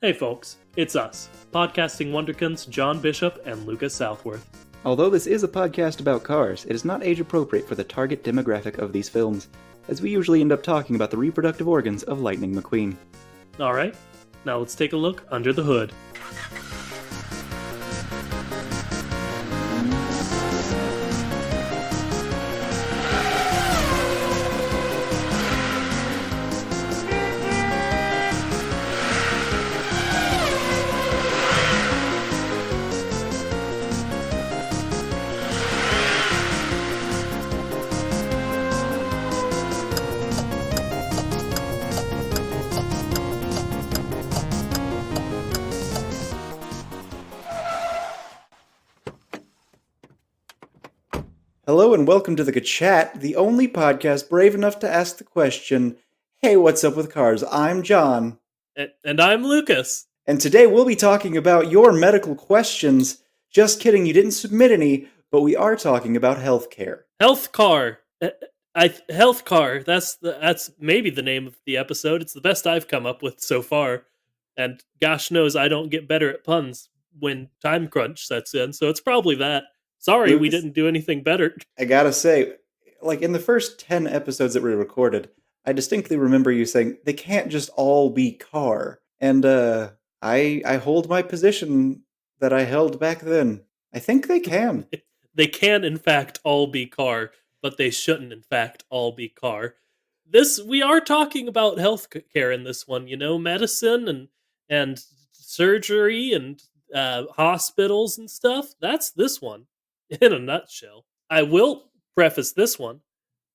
Hey folks, it's us, podcasting wonderkins John Bishop and Lucas Southworth. Although this is a podcast about cars, it is not age appropriate for the target demographic of these films, as we usually end up talking about the reproductive organs of Lightning McQueen. Alright, now let's take a look under the hood. Hello and welcome to the Chat, the only podcast brave enough to ask the question, hey, what's up with cars? I'm John. And I'm Lucas. And today we'll be talking about your medical questions. Just kidding, you didn't submit any, but we are talking about healthcare. Health car. Health car. That's maybe the name of the episode. It's the best I've come up with so far. And gosh knows I don't get better at puns when time crunch sets in, so it's probably that. Sorry, Lucas, we didn't do anything better. I gotta say, like in the first 10 episodes that we recorded, I distinctly remember you saying, they can't just all be car. And I hold my position that I held back then. I think they can. They can, in fact, all be car, but they shouldn't, in fact, all be car. We are talking about healthcare in this one, medicine and surgery and hospitals and stuff. That's this one. In a nutshell. I will preface this one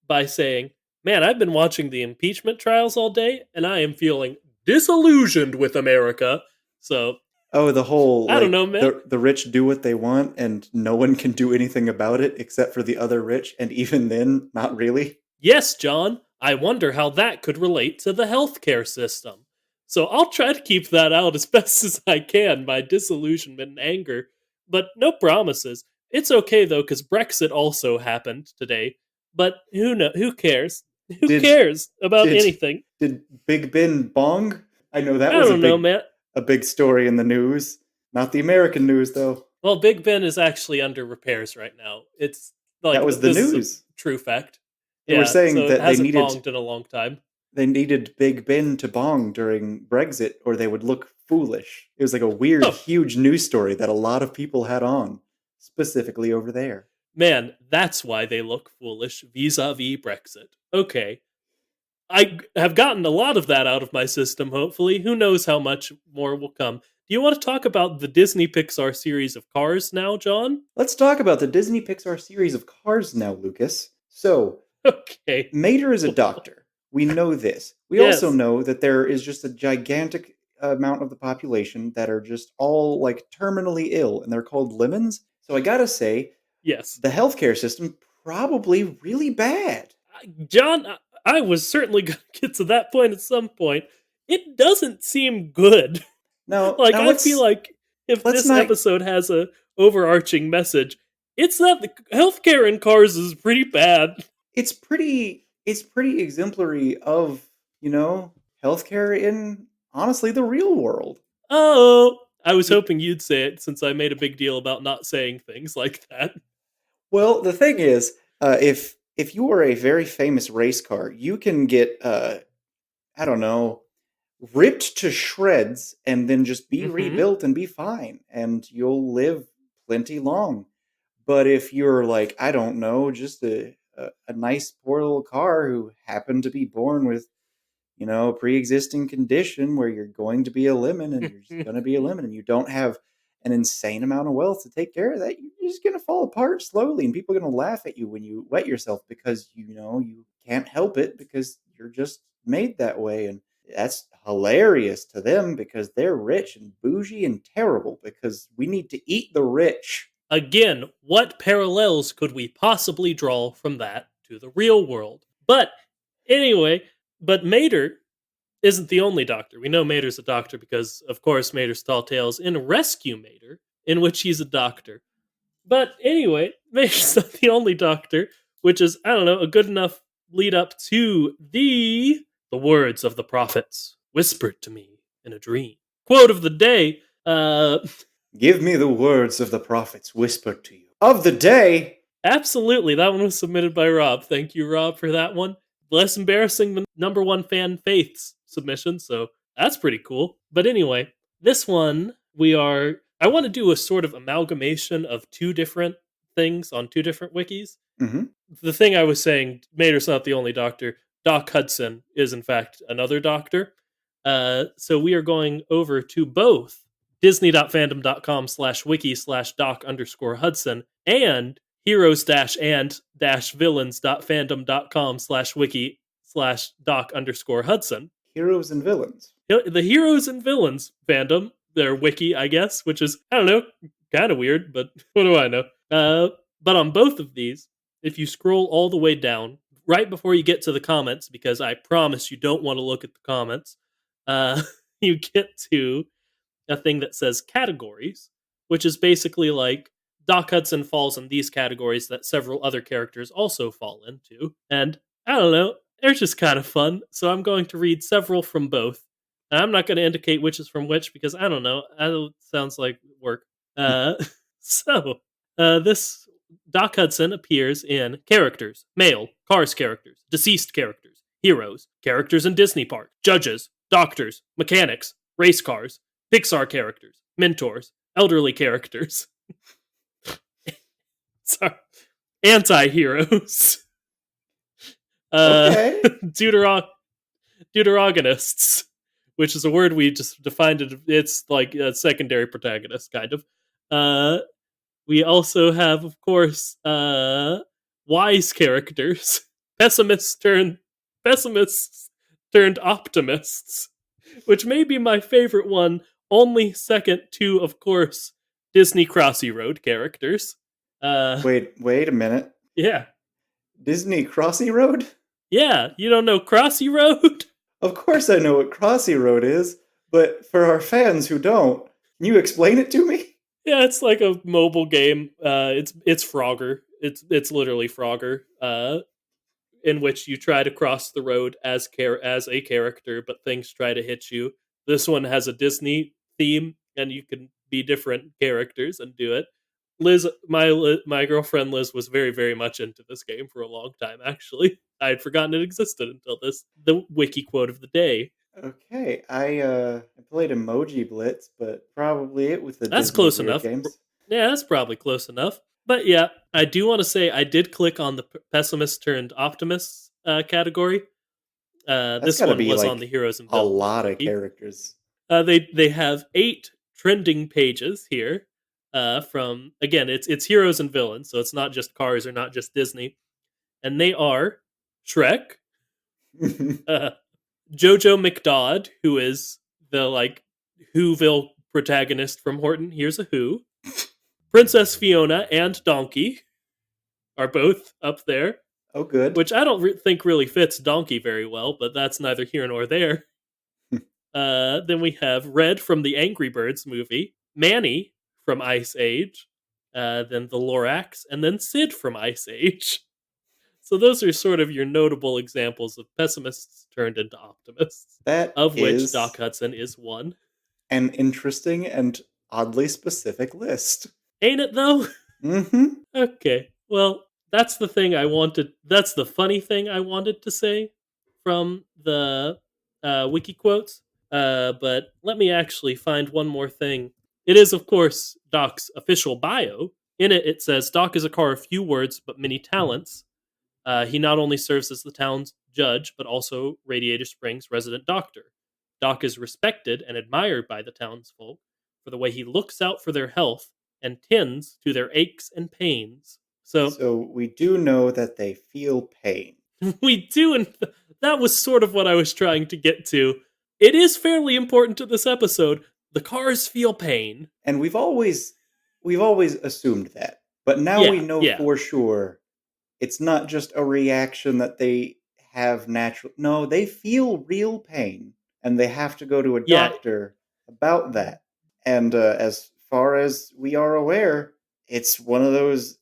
by saying, man, I've been watching the impeachment trials all day, and I am feeling disillusioned with America. So, the whole, I don't know, man. The rich do what they want, and no one can do anything about it except for the other rich, and even then, not really. Yes, John. I wonder how that could relate to the healthcare system. So I'll try to keep that out as best as I can, my disillusionment and anger, but no promises. It's okay, though, because Brexit also happened today. But who cares? Who cares about anything? Did Big Ben bong? I know that was a big story in the news. Not the American news, though. Well, Big Ben is actually under repairs right now. It's like that was the news. True fact. They were saying so that they needed bonged in a long time. They needed Big Ben to bong during Brexit, or they would look foolish. It was like a weird, huge news story that a lot of people had on. Specifically over there. Man, that's why they look foolish vis-a-vis Brexit. Okay. I have gotten a lot of that out of my system, hopefully. Who knows how much more will come. Do you want to talk about the Disney Pixar series of Cars now, John? Let's talk about the Disney Pixar series of Cars now, Lucas. So, okay. Mater is a doctor. We know this. We also know that there is just a gigantic amount of the population that are just all like terminally ill, and they're called lemons. So I gotta say, yes, the healthcare system probably really bad. John, I was certainly going to get to that point at some point. It doesn't seem good. No, I feel like if this episode has a overarching message, it's that the healthcare in Cars is pretty bad. It's pretty exemplary of, healthcare in, honestly, the real world. Oh, I was hoping you'd say it since I made a big deal about not saying things like that. Well, the thing is, if you are a very famous race car, you can get, ripped to shreds and then just be rebuilt and be fine, and you'll live plenty long. But if you're like, just a nice poor little car who happened to be born with a pre-existing condition where you're going to be a lemon and you're just going to be a lemon and you don't have an insane amount of wealth to take care of that, you're just going to fall apart slowly, and people are going to laugh at you when you wet yourself because, you can't help it because you're just made that way. And that's hilarious to them because they're rich and bougie and terrible because we need to eat the rich. Again, what parallels could we possibly draw from that to the real world? But anyway... But Mater isn't the only doctor. We know Mater's a doctor because, of course, Mater's Tall Tales in Rescue Mater, in which he's a doctor. But anyway, Mater's not the only doctor, which is, a good enough lead up to the words of the prophets whispered to me in a dream. quote of the day. Give me the words of the prophets whispered to you. Of the day! Absolutely. That one was submitted by Rob. Thank you, Rob, for that one. Less embarrassing than number one fan Faith's submission, so that's pretty cool. But anyway, this one I want to do a sort of amalgamation of two different things on two different wikis. Mm-hmm. The thing I was saying, Mater's not the only doctor. Doc Hudson is in fact another doctor. So we are going over to both disney.fandom.com/wiki/doc_Hudson and heroes-and-villains.fandom.com/wiki/doc_Hudson. Heroes and villains. The Heroes and Villains fandom, their wiki, I guess, which is, I don't know, kind of weird, but what do I know? But on both of these, if you scroll all the way down, right before you get to the comments, because I promise you don't want to look at the comments, you get to a thing that says categories, which is basically like Doc Hudson falls in these categories that several other characters also fall into. And I don't know, they're just kind of fun. So I'm going to read several from both. And I'm not going to indicate which is from which because I don't know. That sounds like work. Uh, this Doc Hudson appears in characters, male, Cars characters, deceased characters, heroes, characters in Disney parks, judges, doctors, mechanics, race cars, Pixar characters, mentors, elderly characters. Sorry. Anti-heroes. Okay. Deuterogonists, which is a word we just defined it. It's like a secondary protagonist, kind of. We also have, of course, wise characters. Pessimists turned optimists, which may be my favorite one, only second to, of course, Disney Crossy Road characters. Wait a minute. Yeah. Disney Crossy Road? Yeah, you don't know Crossy Road? Of course I know what Crossy Road is, but for our fans who don't, can you explain it to me? Yeah, it's like a mobile game. It's Frogger. It's literally Frogger. In which you try to cross the road as a character, but things try to hit you. This one has a Disney theme, and you can be different characters and do it. My girlfriend Liz was very, very much into this game for a long time. Actually, I had forgotten it existed until the wiki quote of the day. Okay, I played Emoji Blitz, but probably it with the That's Disney close weird enough. games. Yeah, that's probably close enough. But yeah, I do want to say I did click on the pessimist turned optimist category. That's This got to one be was on like the Heroes and a Villains lot of wiki. characters. They have 8 trending pages here. From again, it's Heroes and Villains, so it's not just Cars or not just Disney, and they are Shrek, uh, Jojo McDowd, who is the like Whoville protagonist from Horton Hears a Who, Princess Fiona and Donkey are both up there, Oh, good. which I don't think really fits Donkey very well, but that's neither here nor there. Then we have Red from the Angry Birds movie, Manny from Ice Age, then the Lorax, and then Sid from Ice Age. So those are sort of your notable examples of pessimists turned into optimists, That of which is Doc Hudson is one. an interesting and oddly specific list. Ain't it though? Mm-hmm. Okay. Well, that's the thing I wanted. That's the funny thing I wanted to say from the wiki quotes. But let me actually find one more thing. It is, of course, Doc's official bio. In it, it says Doc is a car of few words but many talents. He not only serves as the town's judge, but also Radiator Springs' resident doctor. Doc is respected and admired by the townsfolk for the way he looks out for their health and tends to their aches and pains. So So we do know that they feel pain. we do, and that was sort of what I was trying to get to. It is fairly important to this episode. The cars feel pain. And we've always assumed that. But now we Yeah, know yeah, for sure it's not just a reaction that they have natural. No, they feel real pain and they have to go to a yeah. doctor about that. And as far as we are aware, it's one of those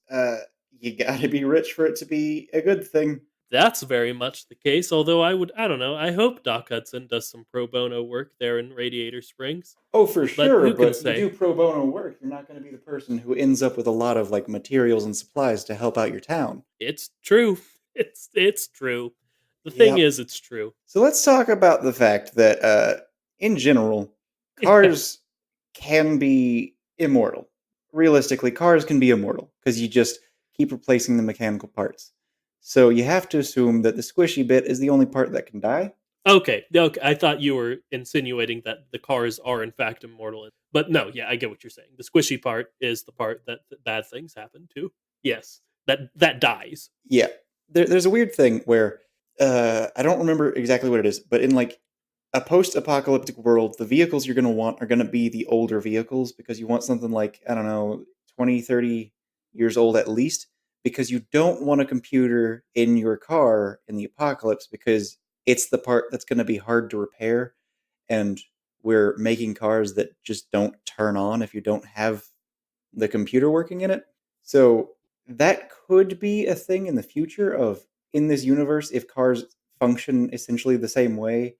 you got to be rich for it to be a good thing. That's very much the case. Although I don't know. I hope Doc Hudson does some pro bono work there in Radiator Springs. Oh, for But sure, who can but you say? do pro bono work. You're not going to be the person who ends up with a lot of like materials and supplies to help out your town. It's true. It's true. The thing Yep. is, it's true. So let's talk about the fact that, in general, Yeah. cars can be immortal. Realistically, cars can be immortal because you just keep replacing the mechanical parts. So you have to assume that the squishy bit is the only part that can die. Okay. Okay. I thought you were insinuating that the cars are in fact immortal. But no, yeah, I get what you're saying. The squishy part is the part that bad things happen to. Yes. That dies. Yeah, there's a weird thing where I don't remember exactly what it is, but in like a post-apocalyptic world, the vehicles you're going to want are going to be the older vehicles because you want something like, I don't know, 20, 30 years old at least, because you don't want a computer in your car in the apocalypse because it's the part that's going to be hard to repair, and we're making cars that just don't turn on if you don't have the computer working in it. So that could be a thing in the future of in this universe if cars function essentially the same way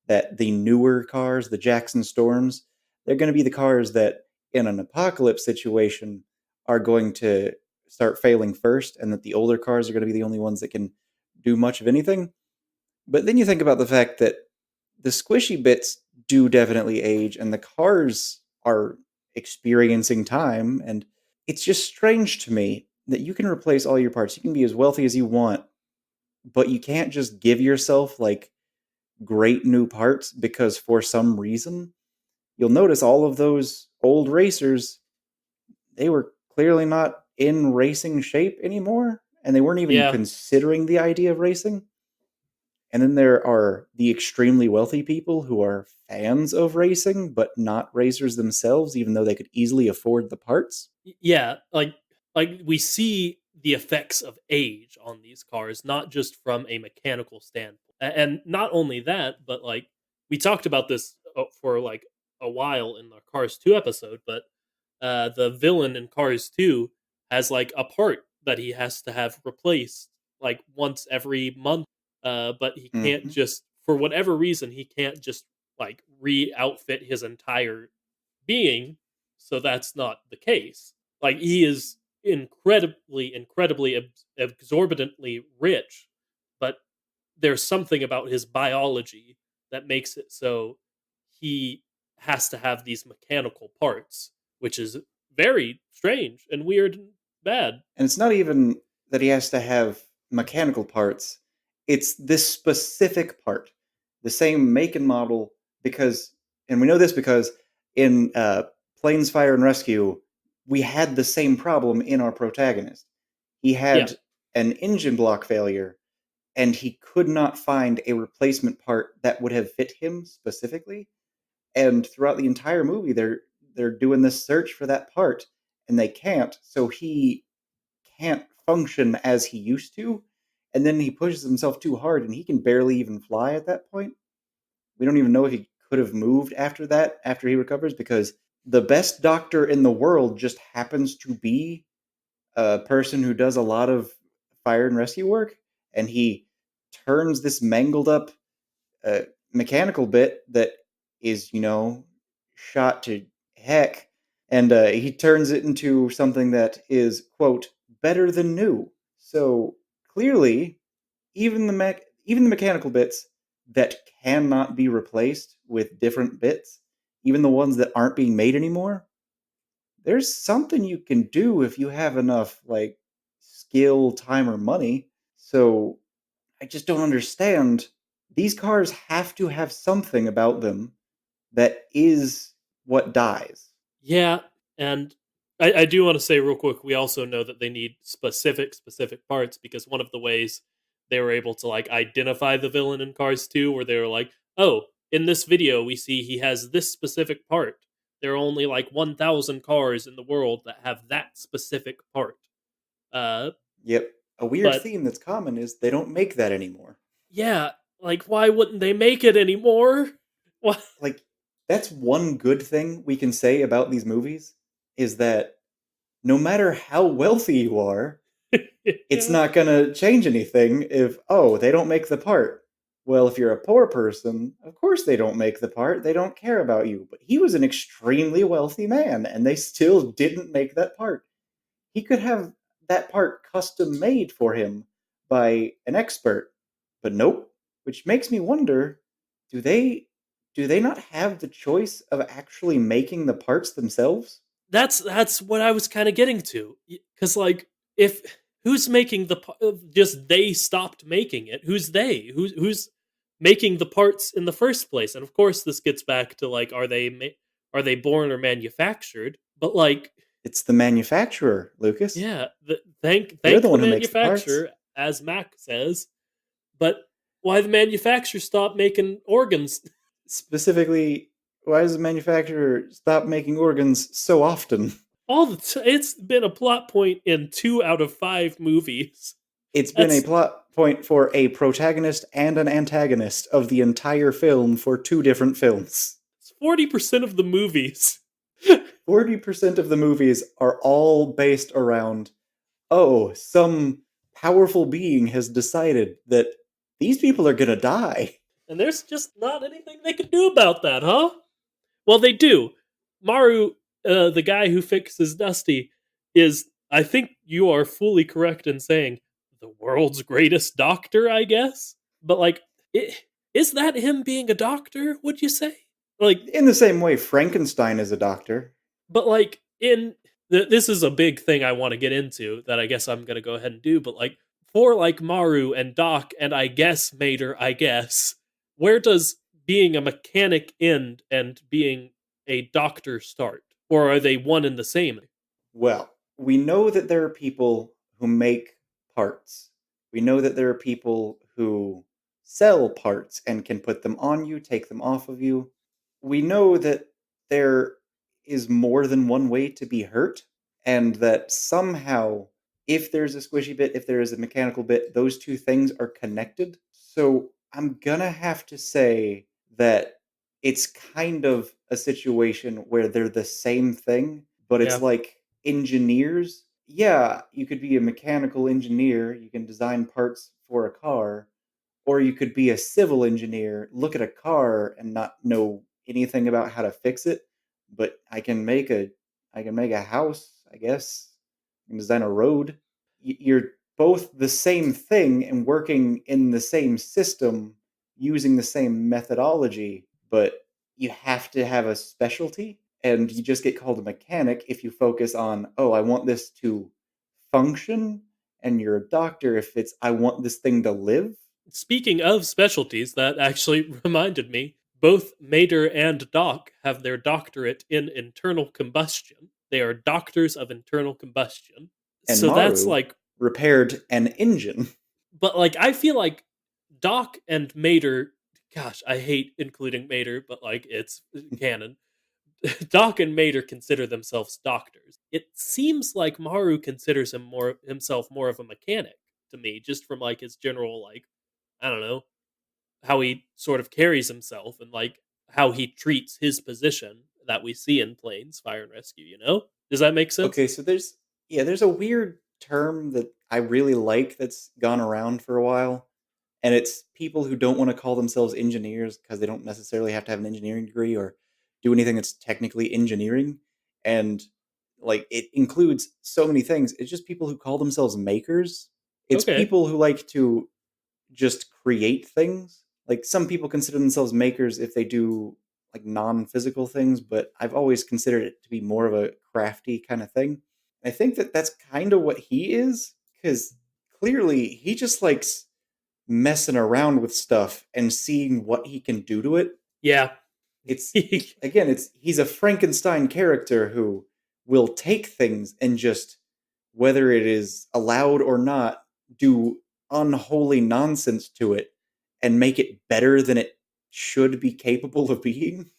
that the newer cars, the Jackson Storms, they're going to be the cars that in an apocalypse situation are going to start failing first and that the older cars are going to be the only ones that can do much of anything. But then you think about the fact that the squishy bits do definitely age and the cars are experiencing time, and it's just strange to me that you can replace all your parts. You can be as wealthy as you want, but you can't just give yourself like great new parts because for some reason you'll notice all of those old racers, they were clearly not in racing shape anymore and they weren't even Yeah. considering the idea of racing. And then there are the extremely wealthy people who are fans of racing, but not racers themselves, even though they could easily afford the parts. Yeah, like we see the effects of age on these cars, not just from a mechanical standpoint. And not only that, but like we talked about this for like a while in the Cars 2 episode, but the villain in Cars 2 has like a part that he has to have replaced like once every month. But he can't Mm-hmm. just, for whatever reason, he can't just like re-outfit his entire being, so that's not the case. Like he is incredibly exorbitantly rich, but there's something about his biology that makes it so he has to have these mechanical parts, which is very strange and weird and bad. And it's not even that he has to have mechanical parts, it's this specific part, the same make and model, because, and we know this because in Planes, Fire, and Rescue, we had the same problem in our protagonist. He Yeah. had an engine block failure and he could not find a replacement part that would have fit him specifically. And throughout the entire movie, they're doing this search for that part, and they can't. So he can't function as he used to. And then he pushes himself too hard, and he can barely even fly at that point. We don't even know if he could have moved after that, after he recovers, because the best doctor in the world just happens to be a person who does a lot of fire and rescue work, and he turns this mangled up uh, mechanical bit that is, shot to heck, and he turns it into something that is, quote, better than new. So clearly, even the mechanical bits that cannot be replaced with different bits, even the ones that aren't being made anymore, there's something you can do if you have enough like skill, time, or money. So I just don't understand. These cars have to have something about them that is what dies. Yeah, and I do want to say real quick, we also know that they need specific parts because one of the ways they were able to like identify the villain in Cars 2, where they were like, oh, in this video we see he has this specific part. There are only like 1,000 cars in the world that have that specific part. Uh, Yep. A weird but theme that's common is they don't make that anymore. yeah, like why wouldn't they make it anymore? What? Like, that's one good thing we can say about these movies is that no matter how wealthy you are, It's not going to change anything if, oh, they don't make the part. Well, if you're a poor person, of course they don't make the part. They don't care about you. But he was an extremely wealthy man, and they still didn't make that part. He could have that part custom made for him by an expert, but nope. Which makes me wonder, do they do they not have the choice of actually making the parts themselves? That's what I was kind of getting to, because like, if who's making just they stopped making it, who's they, who's making the parts in the first place? And of course this gets back to like, are they born or manufactured? But like, It's the manufacturer, Lucas. yeah, They're the thank the one who makes the parts. manufacturer, as Mac says. But why the manufacturer stop making organs? Specifically, why does the manufacturer stop making organs so often? It's been a plot point in 2 out of 5 movies. It's been a That's plot point for a protagonist and an antagonist of the entire film for two different films. 40% of the movies. 40% of the movies are all based around, oh, some powerful being has decided that these people are gonna die. And there's just not anything they can do about that, huh? Well, they do. Maru, the guy who fixes Dusty, is, I think you are fully correct in saying, the world's greatest doctor, I guess? But, like, is that him being a doctor, would you say? Like, In the same way, Frankenstein is a doctor. but, like, this is a big thing I want to get into that I guess I'm going to go ahead and do, but, like, for, like, Maru and Doc and I guess Mater, I guess, where does being a mechanic end and being a doctor start? Or are they one and the same? Well, we know that there are people who make parts. We know that there are people who sell parts and can put them on you, take them off of you. We know that there is more than one way to be hurt, and that somehow, if there's a squishy bit, if there is a mechanical bit, those two things are connected. So I'm gonna have to say that it's kind of a situation where they're the same thing, but it's Yeah. like engineers. Yeah, you could be a mechanical engineer, you can design parts for a car, or you could be a civil engineer, look at a car and not know anything about how to fix it, but I can make a house, I guess. I can design a road. You're both the same thing and working in the same system using the same methodology, but you have to have a specialty, and you just get called a mechanic if you focus on, oh, I want this to function, and you're a doctor if it's, I want this thing to live. Speaking of specialties, that actually reminded me. Both Mater and Doc have their doctorate in internal combustion. They are doctors of internal combustion. And So that's Maru like, repaired an engine. but like, I feel like Doc and Mater, gosh, I hate including Mater, but like, it's canon. Doc and Mater consider themselves doctors. It seems like Maru considers himself more of a mechanic to me, just from like his general, like, I don't know, how he sort of carries himself and like how he treats his position that we see in planes, fire and rescue, you know? Does that make sense? Okay, so there's, yeah, there's a weird term that I really like that's gone around for a while, and it's people who don't want to call themselves engineers because they don't necessarily have to have an engineering degree or do anything that's technically engineering. And like, it includes so many things. It's just people who call themselves makers. It's Okay. people who like to just create things. Like, some people consider themselves makers if they do like non-physical things, but I've always considered it to be more of a crafty kind of thing. I think that that's kind of what he is, because clearly he just likes messing around with stuff and seeing what he can do to it. Yeah. It's again, it's he's a Frankenstein character who will take things and just, whether it is allowed or not, do unholy nonsense to it and make it better than it should be capable of being.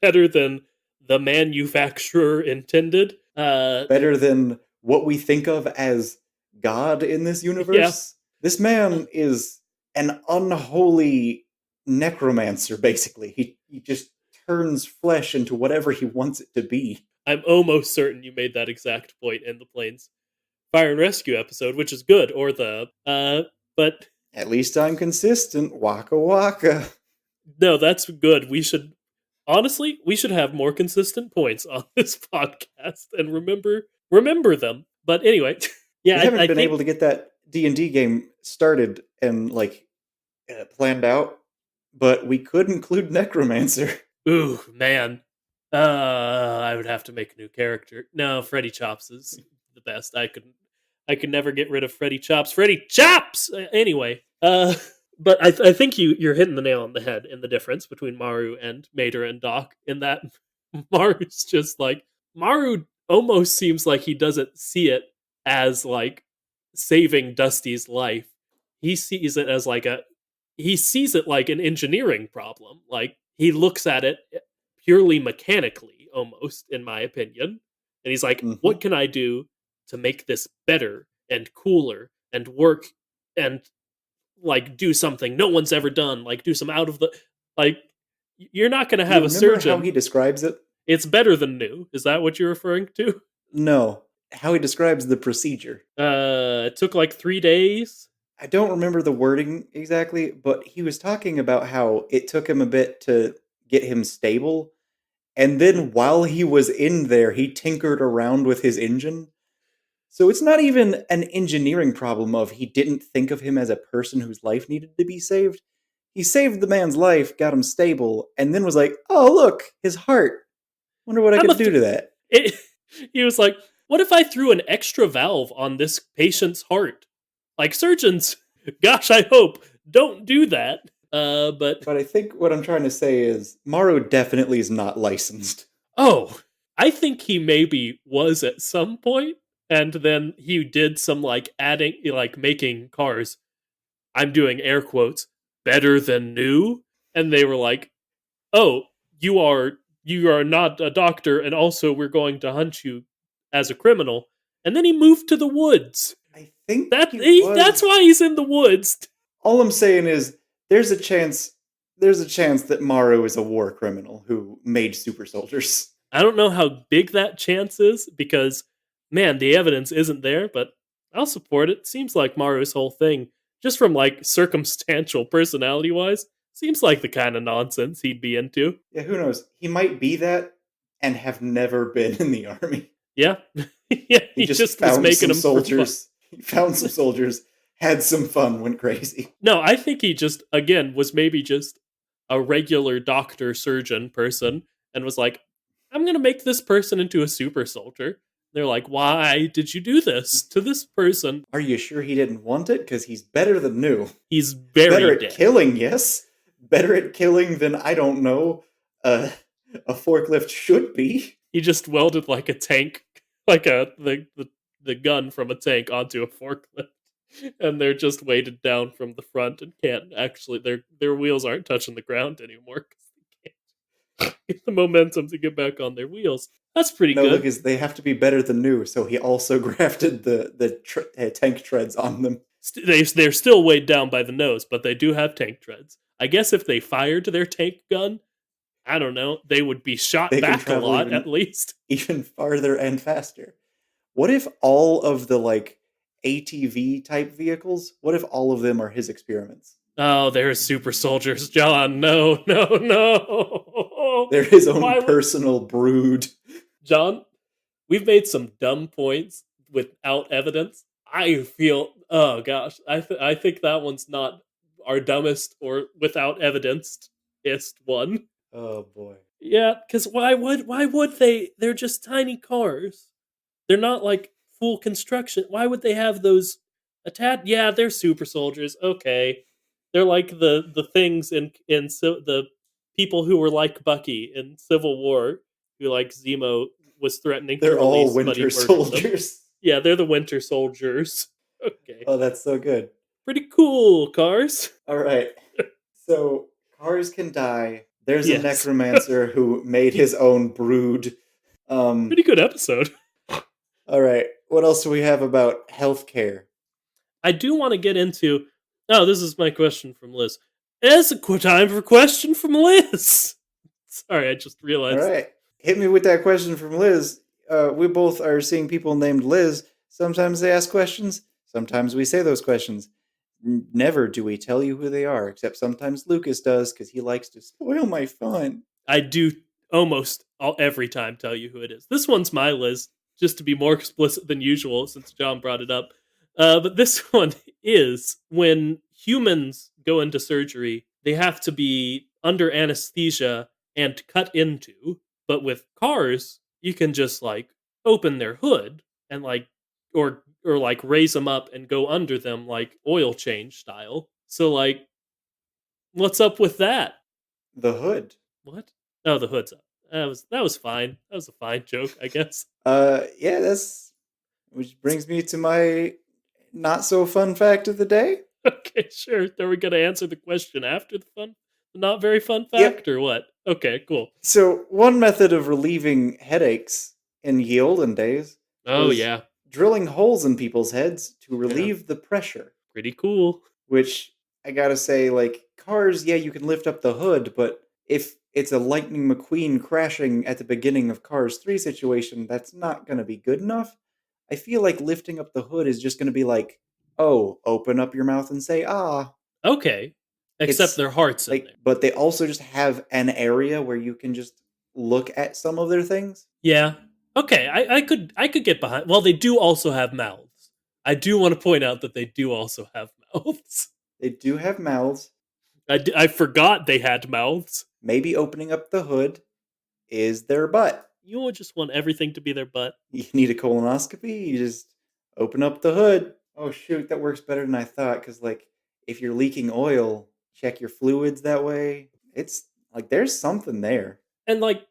Better than the manufacturer intended. Better than what we think of as God in this Yeah. universe. This man is an unholy necromancer, basically. He just turns flesh into whatever he wants it to be. I'm almost certain you made that exact point in the planes. fire and rescue episode, which is good, or but At least I'm consistent. Waka waka. no, that's good. We should have more consistent points on this podcast and remember them. But anyway, We yeah, haven't I been able think. to get that D&D game started and like planned out, but we could include Necromancer. Ooh, man. I would have to make a new character. No, Freddy Chops is the best. I could never get rid of Freddy Chops. Freddy Chops. Anyway, but I think you're hitting the nail on the head in the difference between Maru and Mater and Doc. In that Maru's just like Maru almost seems like he doesn't see it as like saving Dusty's life. He sees it as like a he sees it like an engineering problem. Like he looks at it purely mechanically, almost, in my opinion. And he's like, Mm-hmm. what can I do to make this better and cooler and work and like do something no one's ever done? Like do some out of the like you're not gonna Do you have a remember how surgeon. he describes it? It's better than new. Is that what you're referring to? No, how he describes the procedure. It took like 3 days. I don't remember the wording exactly, but he was talking about how it took him a bit to get him stable. And then while he was in there, he tinkered around with his engine. So it's not even an engineering problem of he didn't think of him as a person whose life needed to be saved. He saved the man's life, got him stable, and then was like, oh, look, his heart. Wonder what I I'm a could do to that. it, he was like, what if I threw an extra valve on this patient's heart? Like surgeons, gosh, I hope don't do that. But But I think what I'm trying to say is Maru definitely is not licensed. oh, I think he maybe was at some point, and then he did some like adding, like making cars. I'm doing air quotes better than new, and they were like, "Oh, you are not a doctor, and also we're going to hunt you as a criminal." And then he moved to the woods. I think he That's was. why he's in the woods. All I'm saying is there's a chance that Maru is a war criminal who made super soldiers. I don't know how big that chance is because, man, the evidence isn't there, but I'll support it. Seems like Maru's whole thing, just from like circumstantial personality wise, seems like the kind of nonsense he'd be into. Yeah, who knows? He might be that and have never been in the army. Yeah. Yeah, He he just just was found making some them for fun. soldiers. He found some soldiers, had some fun, went crazy. No, I think he just, again, was maybe just a regular doctor surgeon person and was like, I'm going to make this person into a super soldier. They're like, why did you do this to this person? Are you sure he didn't want it? Because he's better than new. He's Better very at dead. killing, yes. Better at killing than, I don't know, a forklift should be. He just welded like a tank, like the gun from a tank onto a forklift. And they're just weighted down from the front and can't actually their wheels aren't touching the ground anymore because they can't get the momentum to get back on their wheels. That's pretty No, good. because they have to be better than new, so he also grafted the tank treads on them. They're still weighed down by the nose, but they do have tank treads. I guess if they fired their tank gun, I don't know, they would be shot They can back a travel lot at least. even farther and faster. What if all of the like ATV type vehicles? What if all of them are his experiments? Oh, they're super soldiers, John. No, no, no. They're his own Why would personal brood. John? We've made some dumb points without evidence. I feel, oh gosh, I think that one's not our dumbest or without evidence one. Oh boy. Yeah, because why would they? They're just tiny cars. They're not like full construction. Why would they have those attached? Yeah, they're super soldiers. Okay, they're like the things the people who were like Bucky in Civil War, who like Zemo was threatening to They're all release, but he winter murdered them. soldiers. Yeah, they're the Winter Soldiers. Okay, Oh, that's so good. pretty cool cars. All right. So cars can die. There's a Yes, necromancer who made his own brood. pretty good episode. All right. What else do we have about healthcare? I do want to get into. Oh, this is my question from Liz. It's a time for question from Liz. Sorry, I just All realized. right. Hit me with that question from Liz. We both are seeing people named Liz. Sometimes they ask questions. Sometimes we say those questions. Never do we tell you who they are, except sometimes Lucas does because he likes to spoil my fun. I do almost every time tell you who it is. This one's my list, just to be more explicit than usual, since John brought it up. But this one is when humans go into surgery, they have to be under anesthesia and cut into. But with cars, you can just like open their hood and like, or like raise them up and go under them like oil change style. So like, what's up with that? The hood. What? Oh, the hood's up. That was fine. That was a fine joke, I guess. Yeah, that's which brings me to my not so fun fact of the day. Okay, sure. Are we gonna answer the question after the not very fun Yep. fact, or what? Okay, cool. So one method of relieving headaches in the olden days Oh was yeah, drilling holes in people's heads to yeah, relieve the pressure. pretty cool. Which I gotta say, like cars, yeah, you can lift up the hood, but if it's a Lightning McQueen crashing at the beginning of Cars 3 situation, that's not gonna be good enough. I feel like lifting up the hood is just gonna be like, oh, open up your mouth and say ah. Okay, except It's their hearts in there. like, but they also just have an area where you can just look at some of their things. Yeah. Okay, I could get behind. Well, they do also have mouths. I do want to point out that they do also have mouths. They do have mouths. I forgot they had mouths. Maybe opening up the hood is their butt. You would just want everything to be their butt. You need a colonoscopy, you just open up the hood. Oh shoot, that works better than I thought. Because like, if you're leaking oil, check your fluids that way. It's like there's something there. And like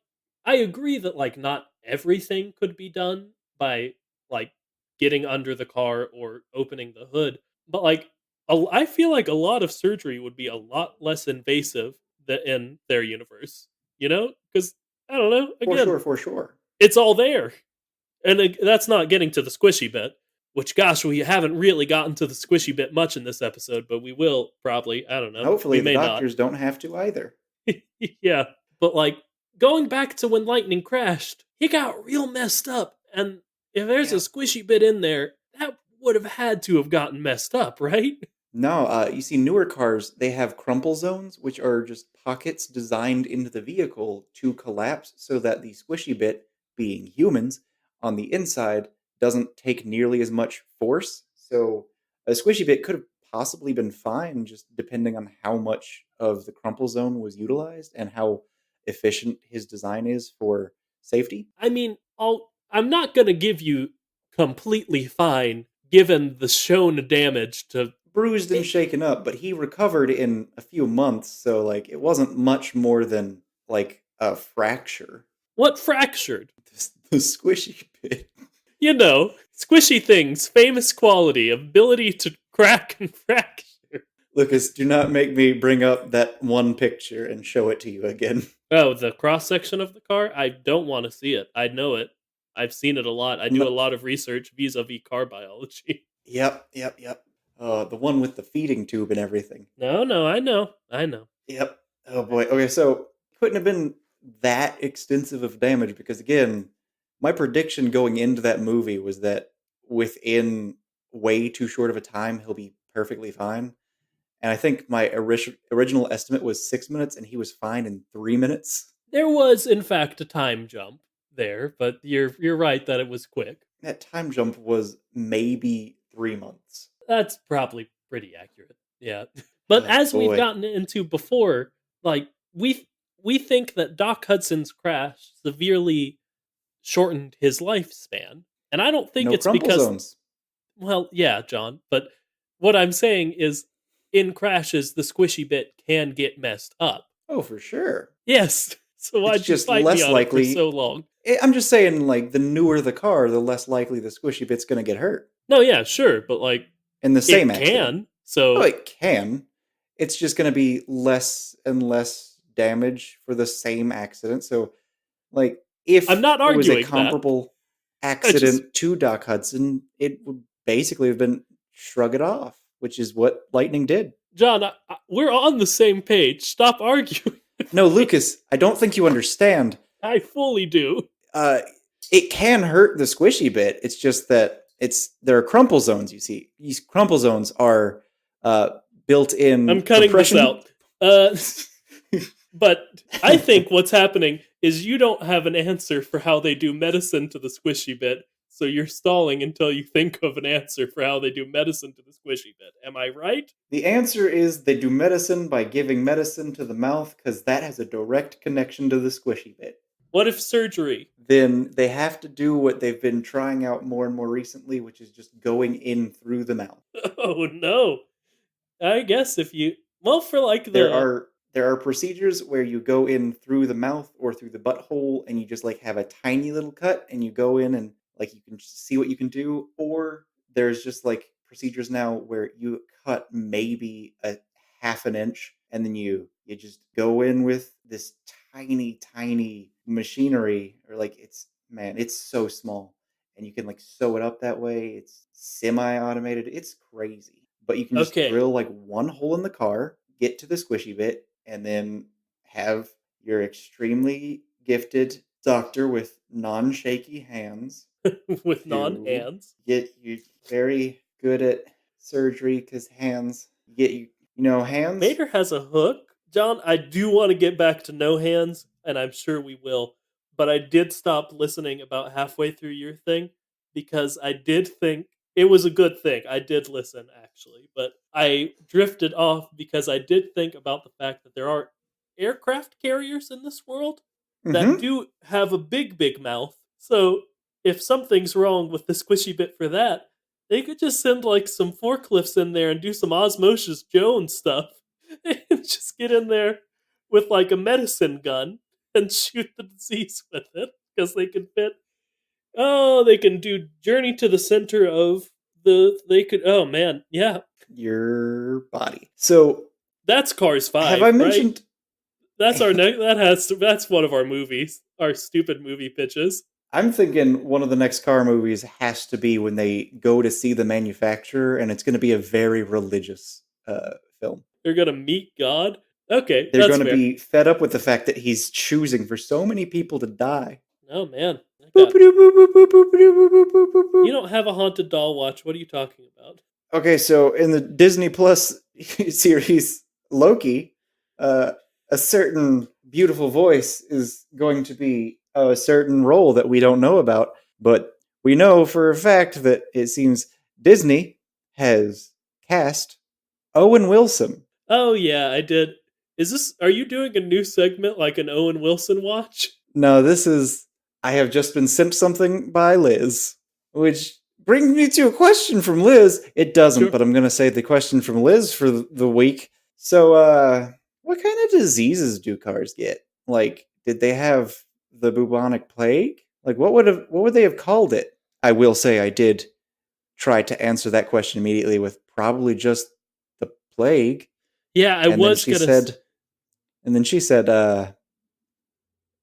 I agree that like not everything could be done by like getting under the car or opening the hood, but like I feel like a lot of surgery would be a lot less invasive than in their universe, because I don't know, For again, sure, for sure. it's all there. And that's not getting to the squishy bit, which gosh, we haven't really gotten to the squishy bit much in this episode, but we will probably. I don't know, Hopefully, we the may not. doctors don't have to either. Yeah, but like going back to when lightning crashed, he got real messed up, and if there's a Yep. squishy bit in there, that would have had to have gotten messed up, right? No, you see, newer cars, they have crumple zones, which are just pockets designed into the vehicle to collapse so that the squishy bit, being humans, on the inside doesn't take nearly as much force. So a squishy bit could have possibly been fine, just depending on how much of the crumple zone was utilized and how efficient his design is for safety. I mean, I'm not gonna give you completely fine given the shown damage to Bruised and it. shaken up, but he recovered in a few months, so like it wasn't much more than like a fracture. What fractured? The squishy bit. Squishy things, famous quality, ability to crack and fracture. Lucas, do not make me bring up that one picture and show it to you again. Oh, the cross section of the car? I don't want to see it. I know it. I've seen it a lot. I do a No, lot of research vis-a-vis car biology. yep. The one with the feeding tube and everything. No, no, I know. I know. Yep. Oh boy. Okay, so couldn't have been that extensive of damage because again, my prediction going into that movie was that within way too short of a time he'll be perfectly fine. And I think my original estimate was 6 minutes, and he was fine in 3 minutes. There was in fact a time jump there, but you're right that it was quick. That time jump was maybe 3 months. That's probably pretty accurate. Yeah. But Oh as we've boy, gotten into before, like we think that Doc Hudson's crash severely shortened his lifespan. And I don't think no it's crumple because, zones. well, yeah, John, but what I'm saying is in crashes the squishy bit can get messed up. Oh, for sure. Yes. So It's why'd you just fight me less on it for likely. so long? I'm just saying, like the newer the car, the less likely the squishy bit's going to get hurt No, yeah, sure, but like in the same it accident. can. Oh, So it can. It's just going to be less and less damage for the same accident. So, like, I'm if not it was a arguing that. comparable I just accident to Doc Hudson, it would basically have been shrug it off, which is what Lightning did. John, we're on the same page. Stop arguing No, with me. Lucas, I don't think you understand. I fully do. Uh, it can hurt the squishy bit. It's just that There are crumple zones. You see, these crumple zones are uh, I'm built-in cutting this compression. out. Uh, but I think what's happening is you don't have an answer for how they do medicine to the squishy bit, so you're stalling until you think of an answer for how they do medicine to the squishy bit. Am I right? The answer is they do medicine by giving medicine to the mouth because that has a direct connection to the squishy bit. What if surgery? Then they have to do what they've been trying out more and more recently, which is just going in through the mouth. Oh no. I guess if you well for like there the are there are procedures where you go in through the mouth or through the butthole and you just like have a tiny little cut and you go in and like you can see what you can do, or there's just like procedures now where you cut maybe a half an inch and then you just go in with this tiny machinery, or like it's, man, it's so small, and you can like sew it up that way. It's semi automated. It's crazy. But you can just okay drill like one hole in the car, get to the squishy bit, and then have your extremely gifted doctor with non shaky hands with non to hands. get you very good at surgery, because hands get you, hands. Mater has a hook. John, I do want to get back to no hands, and I'm sure we will. But I did stop listening about halfway through your thing because I did think it was a good thing. I did listen actually, but I drifted off because I did think about the fact that there are aircraft carriers in this world that Mm-hmm. do have a big mouth. So if something's wrong with the squishy bit for that, they could just send like some forklifts in there and do some osmosis Jones stuff and just get in there with like a medicine gun and shoot the disease with it because they can fit. Oh, they can do journey to the center of They could. Oh man, yeah, Your body. So, that's Cars have I 5, right? mentioned That's our next. That's one of our movies. Our stupid movie pitches. I'm thinking one of the next car movies has to be when they go to see the manufacturer, and it's going to be a very religious film. They're gonna meet God. Okay, They're that's going to fair. be fed up with the fact that he's choosing for so many people to die. Oh man, I Boop, got. boop, boop, boop, boop, boop, boop, boop, boop, boop, boop. You don't have a haunted doll watch. What are you talking about? Okay, so in the Disney Plus series Loki, uh, a certain beautiful voice is going to be a certain role that we don't know about, but we know for a fact that it seems Disney has cast Owen Wilson. Oh yeah, I did. Is this? Are you doing a new segment like an Owen Wilson watch? No, this is, I have just been sent something by Liz, which brings me to a question from Liz. It doesn't, Sure. but I'm going to say the question from Liz for the week. So, what kind of diseases do cars get? Like, did they have the bubonic plague? Like, what would they have called it? I will say I did try to answer that question immediately with probably just the plague, Yeah, I and then was she gonna. said,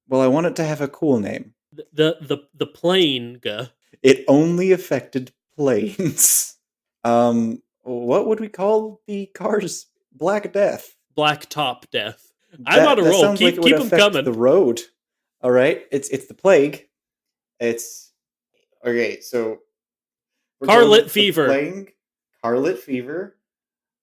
well, I want it to have a cool name. The plane. It only affected planes. What would we call the car's Black Death? Blacktop death. I'm on That a that roll. sounds like Keep it would keep them affect coming. the road. All right, it's the plague. It's okay. So we're going Carlet with the fever. plague, scarlet fever.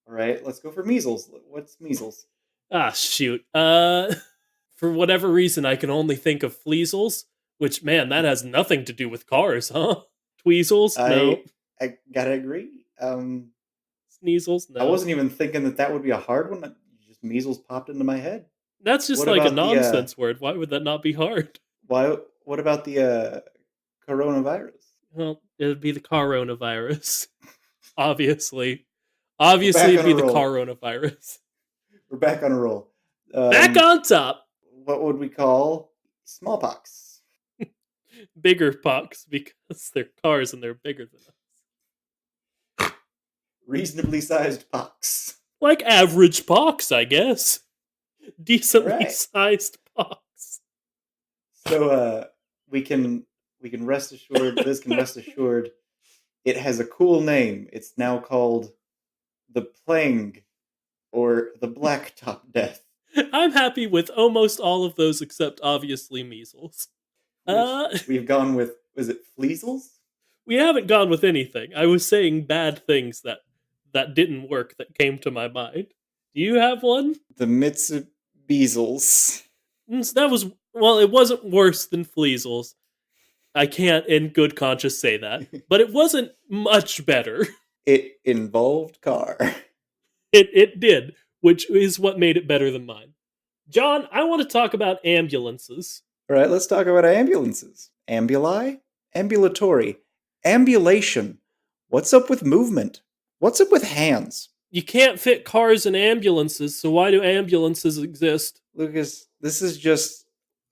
All right, let's go for measles. What's measles? Ah shoot. For whatever reason, I can only think of fleasels. Which man, that has nothing to do with cars, huh? Tweezels, no. I I gotta agree. Sneasels, I no. wasn't even thinking that that would be a hard one. Just measles popped into my head. That's just What like a about the nonsense word. Why would that not be hard? why? What about the coronavirus? Well, it would be the coronavirus. Obviously. We're Obviously, back it'd on be a the roll. coronavirus. We're back on a roll. Back on top! What would we call smallpox? Bigger pox because they're cars and they're bigger than us. Reasonably sized pox. Like average pox, I guess. All Decently right. sized pox. So we can rest assured. Liz can rest assured. It has a cool name. It's now called the Plague, or the Blacktop Death, I'm happy with almost all of those except obviously measles. which Uh, we've gone with. Was it Fleasels? We haven't gone with anything. I was saying bad things that didn't work that came to my mind. Do you have one? The Mitsubishi. That was well, it wasn't worse than Fleasel's. I can't in good conscience say that. But it wasn't much better. It involved car. It did, which is what made it better than mine. John, I want to talk about ambulances. All right, let's talk about ambulances. Ambuli? Ambulatory. Ambulation. What's up with movement? What's up with hands? You can't fit cars in ambulances, so why do ambulances exist? Lucas, this is just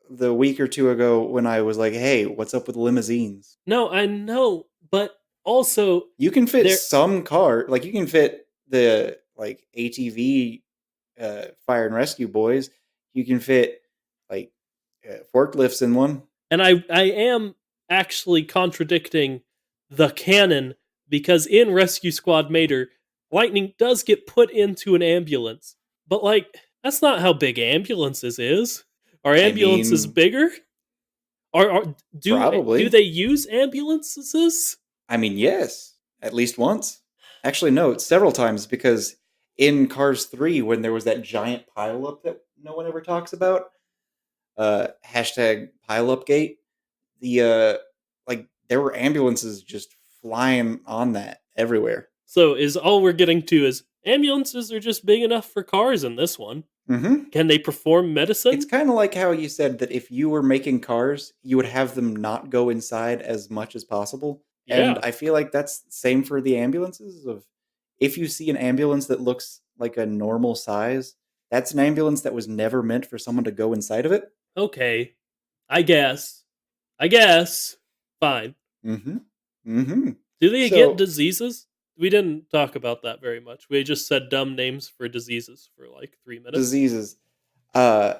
the week or two ago when I was like, hey, what's up with limousines? No, I know, but also You can fit there some car, like you can fit the like ATV fire and rescue boys. You can fit like forklifts in one. and I am actually contradicting the canon because in Rescue Squad Mater, Lightning does get put into an ambulance. But like that's not how big ambulances is. Are I ambulances mean, bigger? Do probably. they use ambulances? I mean, yes, at least once. Actually, no, several times because in Cars 3, when there was that giant pileup that no one ever talks about, hashtag pileup the like there were ambulances just flying on that everywhere. So is all we're getting to is ambulances are just big enough for cars in this one. Mm-hmm. Can they perform It's medicine? kind of like how you said that if you were making cars, you would have them not go inside as much as possible. And Yeah. I feel like that's the same for the ambulances of if you see an ambulance that looks like a normal size, that's an ambulance that was never meant for someone to go inside of it. Okay. I guess. I guess. Fine. Mm-hmm. Mm-hmm. Do they get So diseases? We didn't talk about that very much. We just said dumb names for diseases for like 3 minutes. diseases. Uh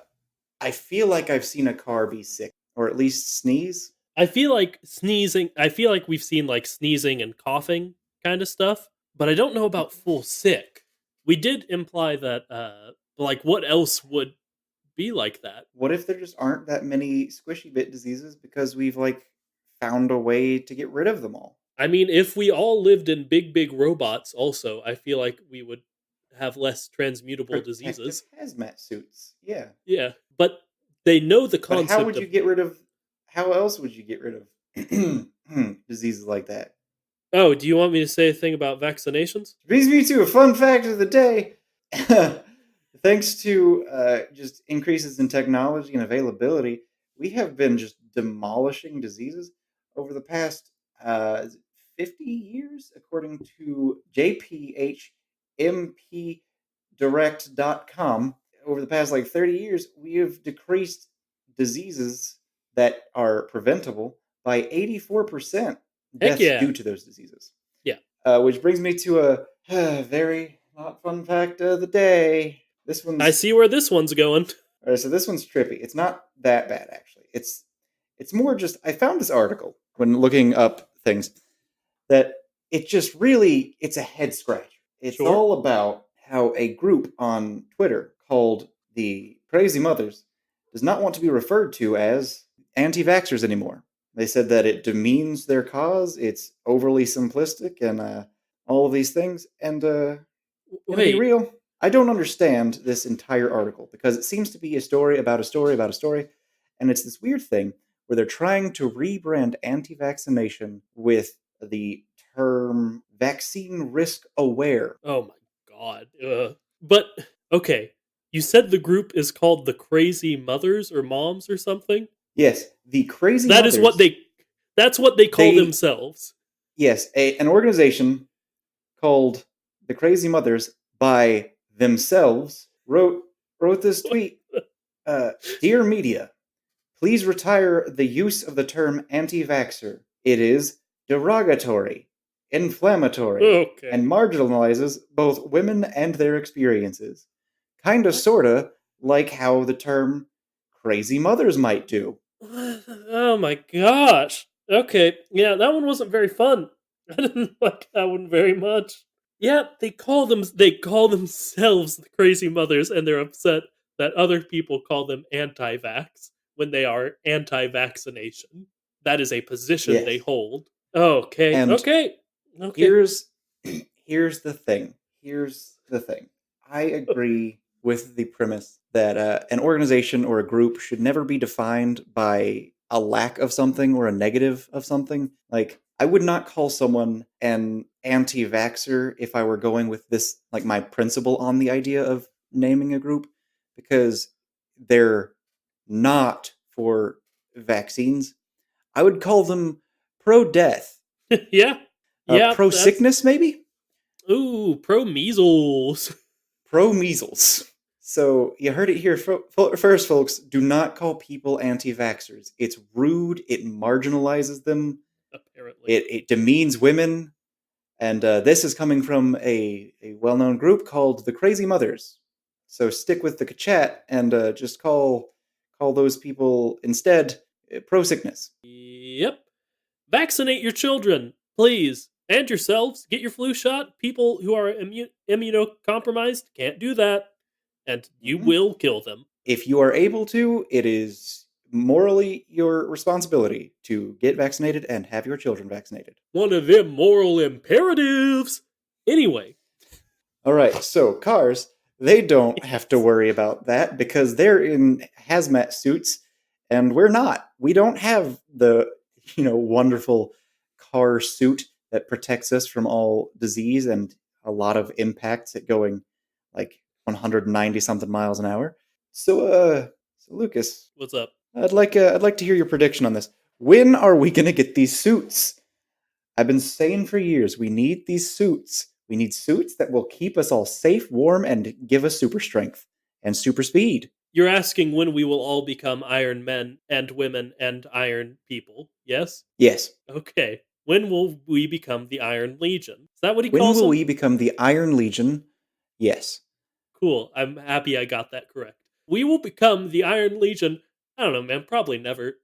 I feel like I've seen a car be sick, or at least sneeze. I feel like sneezing, I feel like we've seen like sneezing and coughing kind of stuff, but I don't know about full sick. We did imply that, like, what else would be like that? What if there just aren't that many squishy bit diseases because we've like found a way to get rid of them all? I mean, if we all lived in big robots, also, I feel like we would have less transmutable Protective diseases. hazmat suits. Yeah. Yeah, but they know the But how concept would you of. get rid of how else would you get rid of diseases like that? Oh, do you want me to say a thing about vaccinations? Brings me to a fun fact of the day. Thanks to just increases in technology and availability, we have been just demolishing diseases over the past 50 years, according to jphmpdirect.com. Over the past like 30 years, we have decreased diseases that are preventable by 84% Heck deaths yeah. due to those diseases. Yeah. Which brings me to a very not fun fact of the day. This I one's see where this one's going. all right. So this one's trippy. It's not that bad actually. It's more just I found this article when looking up things that it just really it's a head scratcher. It's Sure. all about how a group on Twitter called the Crazy Mothers does not want to be referred to as anti-vaxxers anymore. They said that it demeans their cause. It's overly simplistic and all of these things. And gonna be Wait. real, I don't understand this entire article because it seems to be a story about a story about a story, and it's this weird thing where they're trying to rebrand anti-vaccination with the term vaccine risk aware. Oh my god. But okay, you said the group is called the Crazy Mothers or Moms or something. Yes, the Crazy That is what Mothers. they. That's what they call They themselves. yes, an organization called the Crazy Mothers by themselves wrote this tweet. Dear media, please retire the use of the term anti vaxxer. It is derogatory, inflammatory, Okay. and marginalizes both women and their experiences. Kinda sorta like how the term crazy mothers might do. Oh my gosh. Okay. Yeah, that one wasn't very fun. I didn't like that one very much. Yeah, they call themselves the Crazy Mothers, and they're upset that other people call them anti-vax when they are anti-vaccination. That is a position they Yes. hold. Okay. And Okay. Okay. here's here's the thing. Here's the thing. I agree with the premise that an organization or a group should never be defined by a lack of something or a negative of something. Like, I would not call someone an anti vaxxer if I were going with this, like my principle on the idea of naming a group, because they're not for vaccines. I would call them pro death, Yeah. Yeah. pro That's sickness, maybe? ooh pro measles. Pro measles. So you heard it here first, folks. Do not call people anti vaxxers. It's rude, it marginalizes them, Apparently. it demeans women. And this is coming from a well known group called the Crazy Mothers. So stick with the chat and just call those people instead pro sickness. Yep. Vaccinate your children, please, and yourselves. Get your flu shot. People who are immunocompromised can't do that, and you Mhm. will kill them. If you are able to, it is morally your responsibility to get vaccinated and have your children vaccinated. One of them moral imperatives. Anyway, All right, so cars, they don't have to yes. worry about that because they're in hazmat suits and we're not. We don't have the, wonderful car suit that protects us from all disease and a lot of impacts at going like 190 something miles an hour. So Lucas, What's up? I'd like to hear your prediction on this. When are we going to get these suits? I've been saying for years, we need these suits. We need suits that will keep us all safe, warm, and give us super strength and super speed. You're asking when we will all become Iron Men and women and Iron people, yes? Yes. Okay. When will we become the Iron Legion? Is that what he When calls will them? we become the Iron Legion? Yes. Cool. I'm happy I got that correct. We will become the Iron Legion. I don't know, man. Probably never.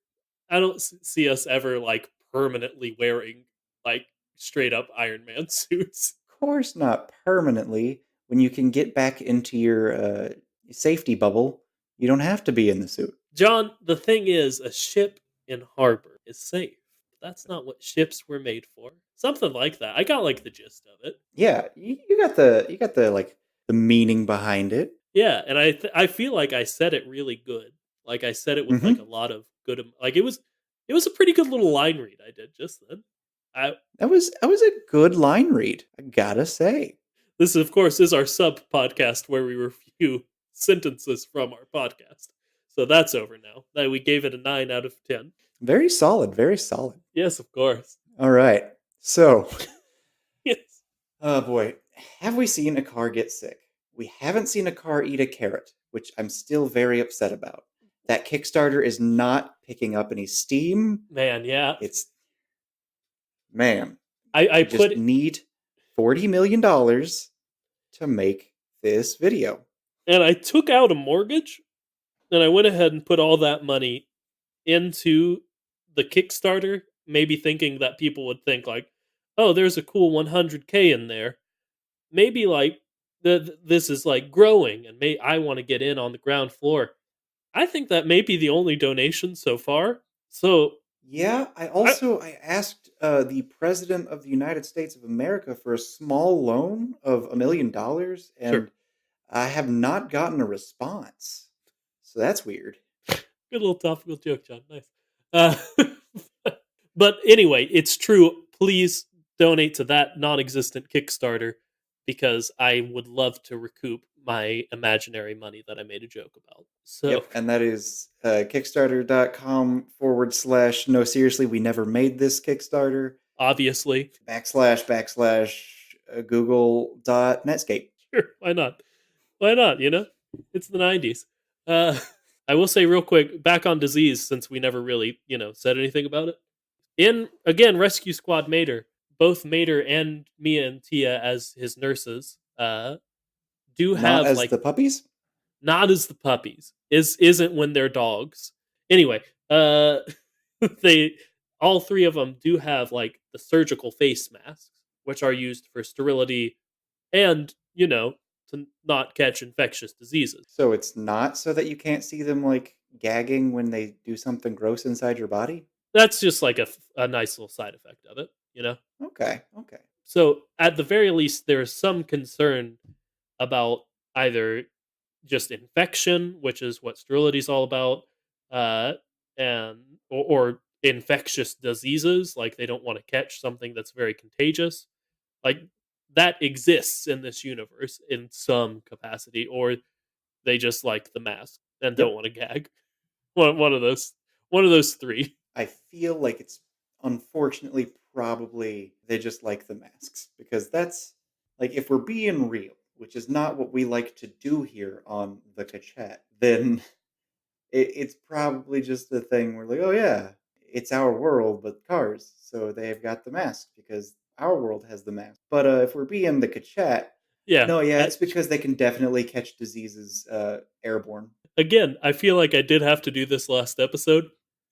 I don't see us ever like permanently wearing like straight up Iron Man suits. Of course, not permanently. When you can get back into your safety bubble, you don't have to be in the suit. John, the thing is, a ship in harbor is safe. That's not what ships were made for. Something like that. I got like the gist of it. Yeah, you got the like the meaning behind it. Yeah, and I feel like I said it really good. Like I said it with like a Hmm. lot of good. Like it was a pretty good little line read I did just then. I That was a good line read. I gotta say. This of course is our sub podcast where we review sentences from our podcast. So that's over now. That we gave it a 9 out of 10. Very solid. Very solid. Yes, of course. All right. So, Yes. oh boy, have we seen a car get sick? We haven't seen a car eat a carrot, which I'm still very upset about. That Kickstarter is not picking up any steam. Man, yeah. It's, man, I we just put need $40 million to make this video. and I took out a mortgage and I went ahead and put all that money into the Kickstarter, maybe thinking that people would think like, "Oh, there's a cool 100K in there." Maybe like this is like growing and I want to get in on the ground floor. I think that may be the only donation so far. So, Yeah, I I asked the president of the United States of America for a small loan of $1 million, sure. and I have not gotten a response. So that's weird. Good little topical joke, John. Nice. Uh, but anyway, it's true. Please donate to that non-existent Kickstarter because I would love to recoup my imaginary money that I made a joke about. So, Yep, and that is kickstarter.com/. No, seriously, we never made this Kickstarter. obviously, Google.netscape. sure, why not? Why not? It's the 90s. Uh, I will say real quick, back on disease, since we never really, said anything about it. In again, Rescue Squad Mater, both Mater and Mia and Tia as his nurses, do Not have as like the puppies? not as the puppies isn't when they're dogs. Anyway, uh, they all three of them do have like the surgical face masks, which are used for sterility and to not catch infectious diseases. So it's not so that you can't see them like gagging when they do something gross inside your body? That's just like a nice little side effect of it. you know? Okay. Okay. So at the very least, there is some concern about either just infection, which is what sterility is all about, uh, and or infectious diseases, like they don't want to catch something that's very contagious, like that exists in this universe in some capacity, or they just like the mask and don't Yep. want to gag. One of those three. I feel like it's unfortunately probably they just like the masks because that's like if we're being real, which is not what we like to do here on the Kachat, then it's probably just the thing where like, oh yeah, it's our world, but cars, so they've got the mask because our world has the mask. But if we're being the Kachat, Yeah. no, yeah, it's because they can definitely catch diseases airborne. Again, I feel like I did have to do this last episode.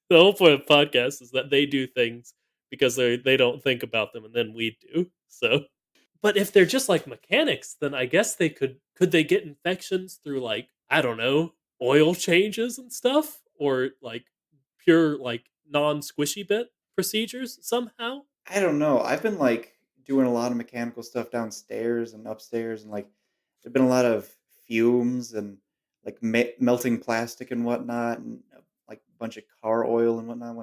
The whole point of podcasts is that they do things because they don't think about them, and then we do. So, but if they're just like mechanics, then I guess could they get infections through like I don't know oil changes and stuff, or like pure like non squishy bit procedures somehow. I don't know. I've been like doing a lot of mechanical stuff downstairs and upstairs, and like there've been a lot of fumes and like melting plastic and whatnot, and like a bunch of car oil and whatnot.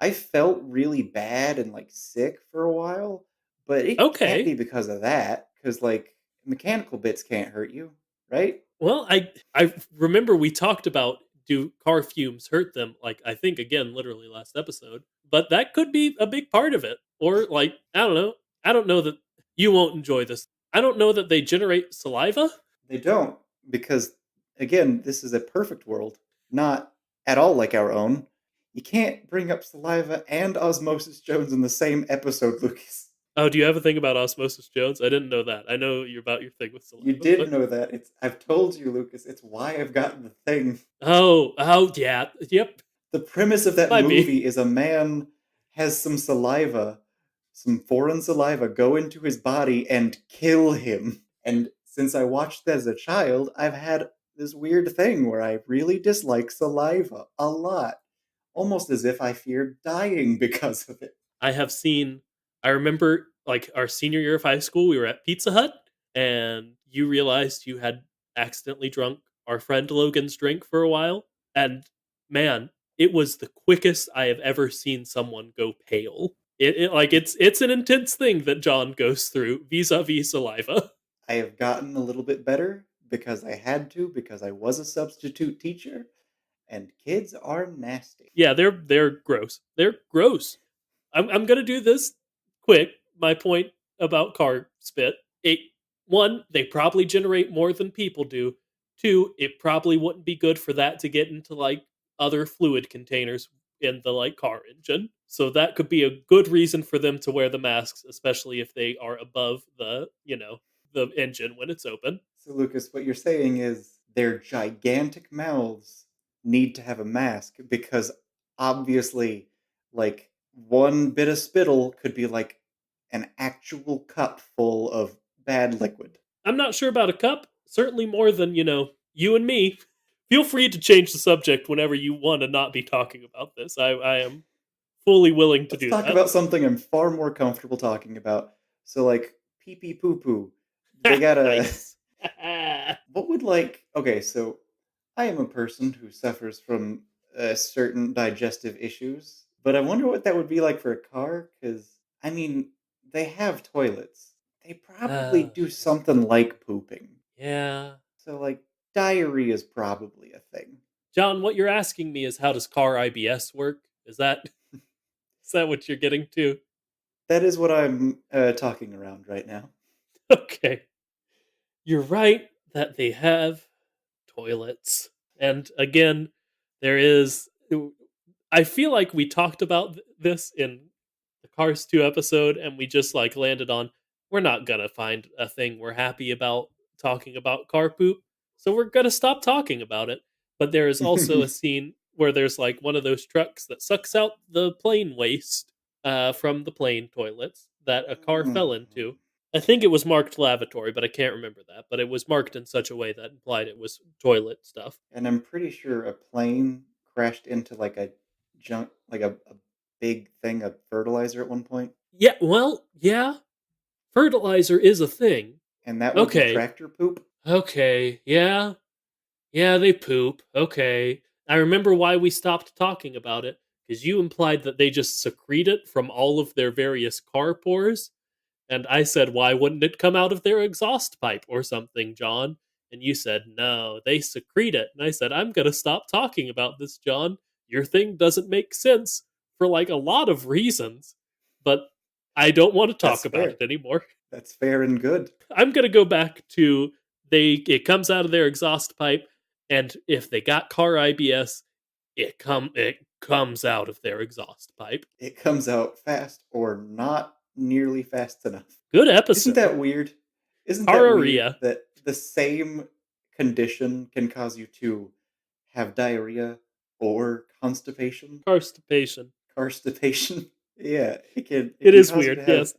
I felt really bad and like sick for a while, but it can't be Okay, because of that, because like mechanical bits can't hurt you, right? well, I remember we talked about do car fumes hurt them? Like I think again, literally last episode. But that could be a big part of it. Or like I don't know. I don't know that you won't enjoy this. I don't know that they generate saliva. They don't, because again, this is a perfect world, not at all like our own. You can't bring up saliva and Osmosis Jones in the same episode, Lucas. Oh, do you have a thing about Osmosis Jones? I didn't know that. I know you're about your thing with You saliva, did but know that. It's I've told you, Lucas. It's why I've gotten the thing. oh yeah, yep, The premise of that might be. movie is a man has some saliva, some foreign saliva, go into his body and kill him. And since I watched that as a child, I've had this weird thing where I really dislike saliva a lot, almost as if I feared dying because of it. I have seen. I remember like our senior year of high school, we were at Pizza Hut, and you realized you had accidentally drunk our friend Logan's drink for a while, and man, it was the quickest I have ever seen someone go pale. It like it's an intense thing that John goes through vis-a-vis saliva. I have gotten a little bit better because I had to, because I was a substitute teacher, and kids are nasty. Yeah, they're gross. They're gross. I'm gonna do this quick. My point about car spit. It one, they probably generate more than people do. Two, it probably wouldn't be good for that to get into like other fluid containers in the like car engine. So that could be a good reason for them to wear the masks, especially if they are above the engine when it's open. So, Lucas, what you're saying is their gigantic mouths need to have a mask because obviously, like, one bit of spittle could be like an actual cup full of bad liquid. I'm not sure about a cup. Certainly more than, you and me. Feel free to change the subject whenever you want to not be talking about this. I am fully willing to Let's do talk that. about something I'm far more comfortable talking about. So, like, pee pee poo poo. They gotta. Nice. What would, like. Okay, so I am a person who suffers from certain digestive issues, but I wonder what that would be like for a car, because, I mean, they have toilets. They probably do something like pooping. Yeah. So, like, diarrhea is probably a thing. John, what you're asking me is how does car IBS work? Is that what you're getting to? That is what I'm talking around right now. Okay. You're right that they have toilets. And again, there is I feel like we talked about this in the Cars 2 episode and we just like landed on we're not going to find a thing we're happy about talking about car poop. So we're going to stop talking about it. But there is also a scene where there's like one of those trucks that sucks out the plane waste from the plane toilets that a car fell into. I think it was marked lavatory, but I can't remember that. But it was marked in such a way that implied it was toilet stuff. And I'm pretty sure a plane crashed into like a junk, like a big thing of fertilizer at one point, Yeah, well, yeah. Fertilizer is a thing. and that would be Okay. tractor poop. Okay. Yeah. Yeah, they poop. Okay. I remember why we stopped talking about it because you implied that they just secrete it from all of their various car pores. And I said, why wouldn't it come out of their exhaust pipe or something, John? And you said, no, they secrete it. And I said, I'm going to stop talking about this, John. Your thing doesn't make sense for like a lot of reasons, but I don't want to That's talk about fair. it anymore. That's fair and good. I'm going to go back to it comes out of their exhaust pipe, and if they got car IBS, it comes out of their exhaust pipe. It comes out fast or not nearly fast enough. Good Isn't episode. that weird? Isn't that weird Cararia. that the same condition can cause you to have diarrhea or constipation? Constipation. Constipation? Yeah, it It can is cause you to weird, have yes.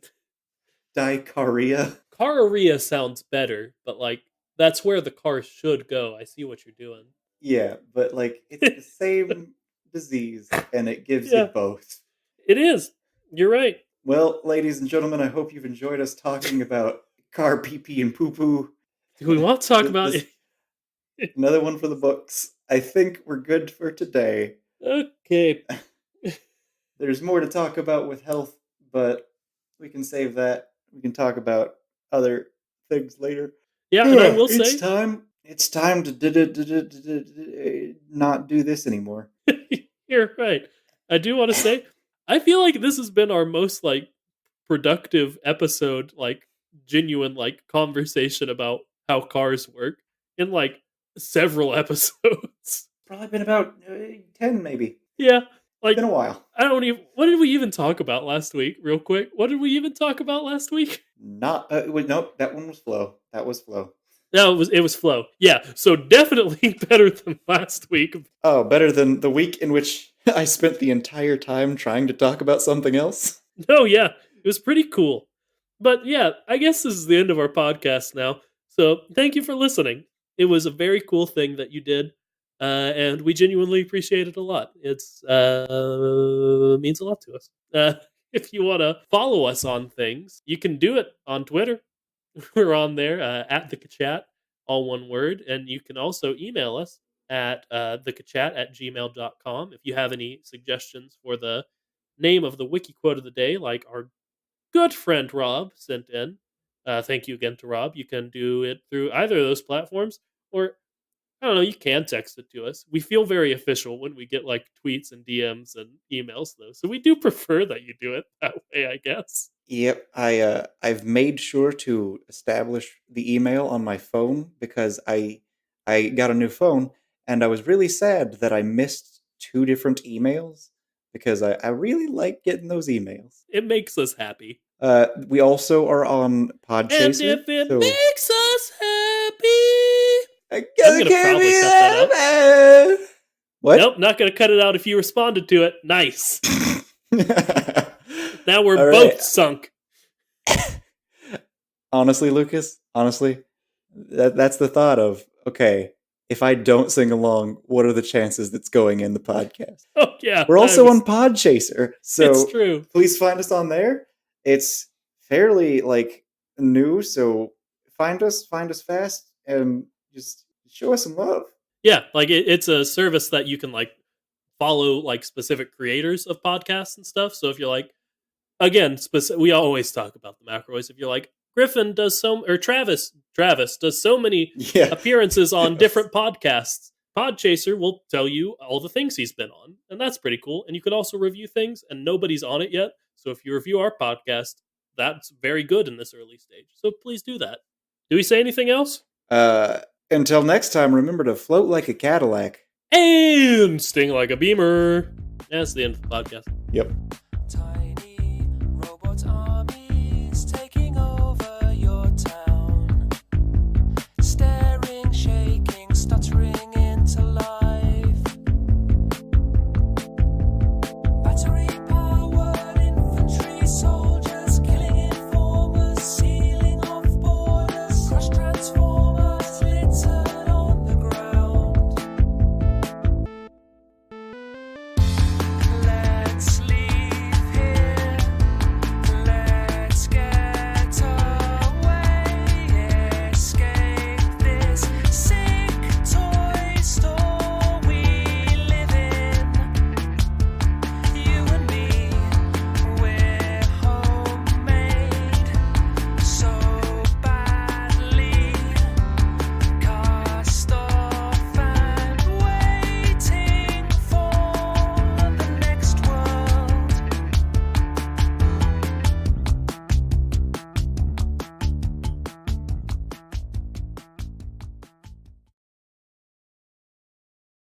diarrhea. Cararia sounds better, but like that's where the car should go. I see what you're doing. Yeah, but like it's the same disease and it gives you Yeah, both. it is. You're right. Well, ladies and gentlemen, I hope you've enjoyed us talking about car pee pee and poo poo. Do we want to talk about This it? another one for the books. I think we're good for today. Okay. There's more to talk about with health, but we can save that. We can talk about other things later. Yeah, and I will It's say time. It's time to not do this anymore. you're right. I do want to say I feel like this has been our most like productive episode, like genuine like conversation about how cars work in like several episodes. Probably been about 10, maybe. Yeah, like Been a while. I don't even. What did we even talk about last week? Real quick, what did we even talk about last week? Not. Nope. That one was Flow. That was Flow. No, it was flow. Yeah, so definitely better than last week. Oh, better than the week in which I spent the entire time trying to talk about something else. No, yeah, it was pretty cool. But yeah, I guess this is the end of our podcast now. So thank you for listening. It was a very cool thing that you did, and we genuinely appreciate it a lot. It's means a lot to us. If you want to follow us on things, you can do it on Twitter. We're on there at the Kachat, all one word. And you can also email us at thekachat@gmail.com if you have any suggestions for the name of the wiki quote of the day, like our good friend Rob sent in. Thank you again to Rob. You can do it through either of those platforms, or I don't know, you can text it to us. We feel very official when we get like tweets and DMs and emails, though. So we do prefer that you do it that way, I guess. Yep, I've made sure to establish the email on my phone because I got a new phone and I was really sad that I missed two different emails because I really like getting those emails. It makes us happy. We also are on And Podchaser, if it so makes us happy, I I'm gotta gonna give probably me cut that out. that. What? Nope, not gonna cut it out if you responded to it. Nice. Now we're All right. both sunk. Honestly, Lucas, honestly, that's the thought of, okay, if I don't sing along, what are the chances that's going in the podcast? Oh yeah, We're also on Podchaser, it's so true. please find us on there. It's fairly like new, so find us fast, and just show us some love. Yeah, like it's a service that you can like follow like specific creators of podcasts and stuff. So if you're like, again, we always talk about the macros. If you're like Griffin does so, or Travis does so many Yeah. appearances on different podcasts, Podchaser will tell you all the things he's been on, and that's pretty cool. And you can also review things, and nobody's on it yet. So if you review our podcast, that's very good in this early stage. So please do that. Do we say anything else? Uh, until next time, remember to float like a Cadillac. And sting like a beamer. That's the end of the podcast. Yep.